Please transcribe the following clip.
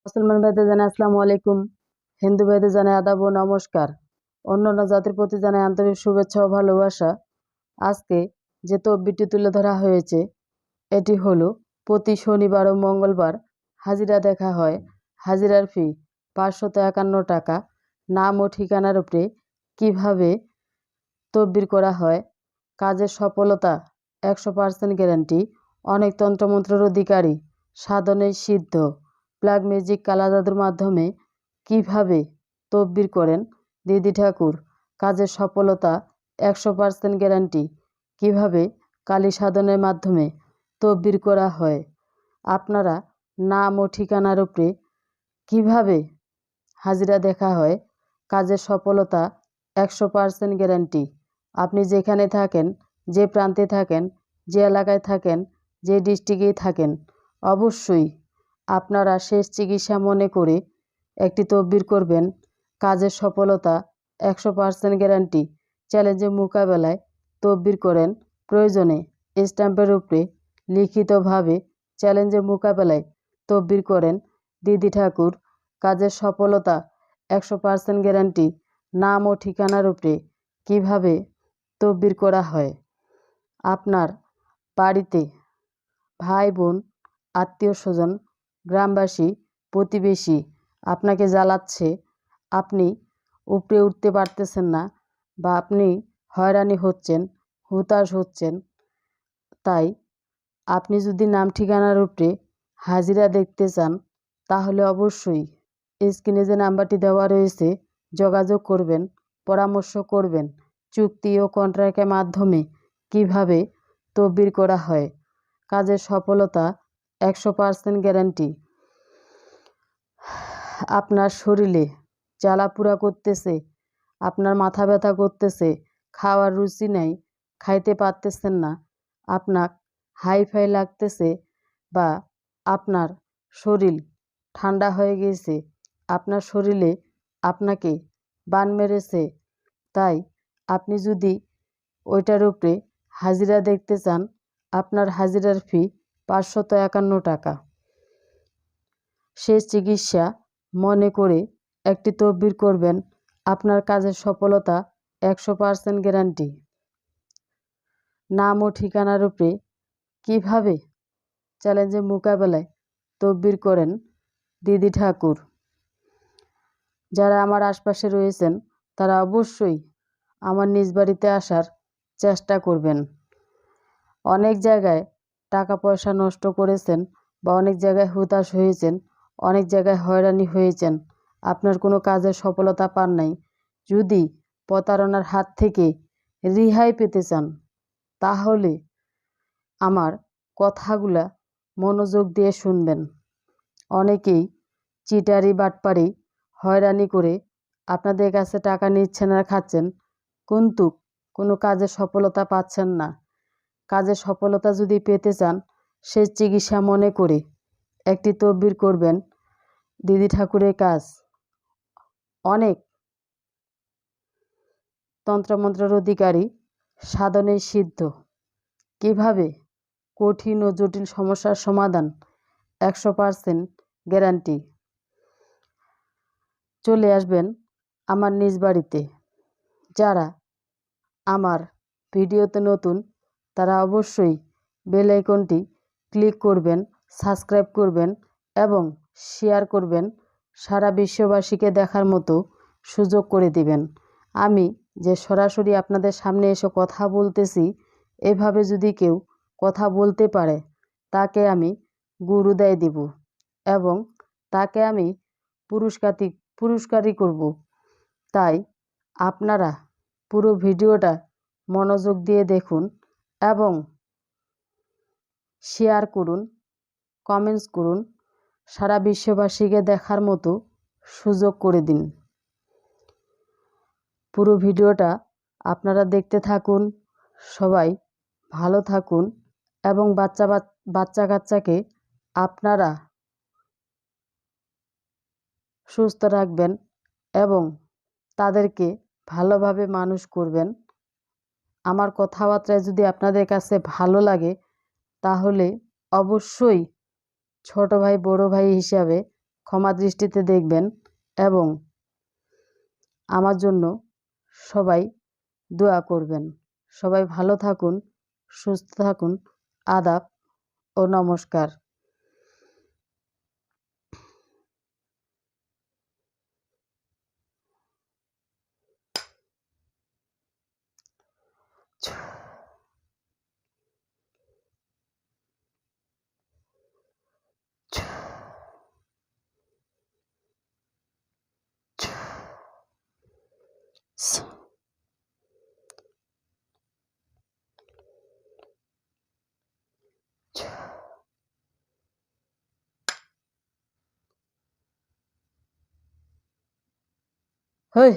মুসলমান ভাইদের জানাই আসসালামু আলাইকুম, হিন্দু ভাইদের জানাই আদাব ও নমস্কার, অন্যান্য জাতির প্রতি জানাই আন্তরিক শুভেচ্ছা ও ভালোবাসা। আজকে যে তদবিরটি তুলে ধরা হয়েছে এটি হলো প্রতি শনিবার ও মঙ্গলবার হাজিরা দেখা হয়। হাজিরার ফি 551 টাকা। নাম ও ঠিকানার উপরে কিভাবে তদবির করা হয়, কাজের সফলতা 100% গ্যারান্টি, অনেক তন্ত্রমন্ত্রের অধিকারী, সাধনে সিদ্ধ, ব্ল্যাক ম্যাজিক কালা জাদুর মাধ্যমে কিভাবে তদবির করেন দিদি ঠাকুর, কাজের সফলতা 100% গ্যারান্টি, কিভাবে কালী সাধনের মাধ্যমে তদবির করা হয়, আপনারা নাম ও ঠিকানার উপরে কিভাবে হাজিরা দেখা হয়, কাজের সফলতা 100% গ্যারান্টি। আপনি যেখানে থাকেন, যে প্রান্তে থাকেন, যে এলাকায় থাকেন, যে ডিস্ট্রিক্টেই থাকেন, অবশ্যই আপনারা শেষ চিকিৎসা মনে করে একটি তদবির করবেন। কাজের সফলতা 100% গ্যারান্টি। চ্যালেঞ্জের মোকাবেলায় তদবির করেন। প্রয়োজনে স্ট্যাম্পের উপরে লিখিতভাবে চ্যালেঞ্জের মোকাবেলায় তদবির করেন দিদি ঠাকুর, কাজের সফলতা 100% গ্যারান্টি। নাম ও ঠিকানার উপরে কিভাবে তদবির করা হয়, আপনার বাড়িতে ভাই বোন, আত্মীয় স্বজন, গ্রামবাসী, প্রতিবেশী আপনাকে জ্বালাচ্ছে, আপনি উপরে উঠতে পারতেছেন না বা আপনি হয়রানি হচ্ছেন, হতাশ হচ্ছেন, তাই আপনি যদি নাম ঠিকানার উপরে হাজিরা দেখতে চান তাহলে অবশ্যই স্ক্রিনে যে নাম্বারটি দেওয়া রয়েছে যোগাযোগ করবেন, পরামর্শ করবেন। চুক্তি ও কন্ট্রাক্টের মাধ্যমে কিভাবে তদবির করা হয়, কাজের সফলতা 100% গ্যারান্টি। আপনার শরীরে জ্বালাপুড়া করতেছে, আপনার মাথা ব্যথা করতেছে, খাওয়ার রুচি নেই, খাইতে পারতেছেন না, আপনার হাইফাই লাগতেছে, বা আপনার শরীর ঠান্ডা হয়ে গিয়েছে, আপনার শরীরে আপনাকে বান মেরেছে, তাই আপনি যদি ওইটার উপরে হাজিরা দেখতে চান আপনার হাজিরার ফি 551 টাকা। শেষ চিকিৎসা মনে করে একটি তদবির করবেন। আপনার কাজের সফলতা 100% গ্যারান্টি। নাম ও ঠিকানার উপরে কিভাবে চ্যালেঞ্জের মোকাবেলায় তদবির করেন দিদি ঠাকুর। যারা আমার আশপাশে রয়েছেন তারা অবশ্যই আমার নিজ বাড়িতে আসার চেষ্টা করবেন। অনেক জায়গায় টাকা পয়সা নষ্ট করেছেন বা অনেক জায়গায় হতাশ হয়েছেন, অনেক জায়গায় হয়রানি হয়েছেন, আপনার কোনো কাজের সফলতা পান নাই। যদি প্রতারণার হাত থেকে রেহাই পেতে চান তাহলে আমার কথাগুলা মনোযোগ দিয়ে শুনবেন। অনেকেই চিটারি বাটপারি হয়রানি করে আপনাদের কাছে টাকা নিচ্ছেন আর খাচ্ছেন, কিন্তু কোনো কাজের সফলতা পাচ্ছেন না। কাজের সফলতা যদি পেতে চান সে চিকিৎসা মনে করে একটি তদবির করবেন। দিদি ঠাকুরের কাজ অনেক তন্ত্রমন্ত্রের অধিকারী, সাধনে সিদ্ধ, কিভাবে কঠিন ও জটিল সমস্যার সমাধান 100% গ্যারান্টি। চলে আসবেন আমার নিজ বাড়িতে। যারা আমার ভিডিওতে নতুন তারা অবশ্যই বেল আইকনটি ক্লিক করবেন, সাবস্ক্রাইব করবেন এবং শেয়ার করবেন, সারা বিশ্ববাসীকে দেখার মতো সুযোগ করে দিবেন। আমি যে সরাসরি আপনাদের সামনে এসে কথা বলতেছি, এভাবে যদি কেউ কথা বলতে পারে তাকে আমি গুরুদায় দিব এবং তাকে আমি পুরস্কারই করব। তাই আপনারা পুরো ভিডিওটা মনোযোগ দিয়ে দেখুন এবং শেয়ার করুন, কমেন্টস করুন, সারা বিশ্ববাসীকে দেখার মতো সুযোগ করে দিন। পুরো ভিডিওটা আপনারা দেখতে থাকুন। সবাই ভালো থাকুন এবং বাচ্চা কাচ্চাকে আপনারা সুস্থ রাখবেন এবং তাদেরকে ভালোভাবে মানুষ করবেন। আমার কথাবার্তায় যদি আপনাদের কাছে ভালো লাগে তাহলে অবশ্যই ছোট ভাই বড় ভাই হিসাবে ক্ষমা দৃষ্টিতে দেখবেন এবং আমার জন্য সবাই দোয়া করবেন। সবাই ভালো থাকুন, সুস্থ থাকুন। আদাব ও নমস্কার। হই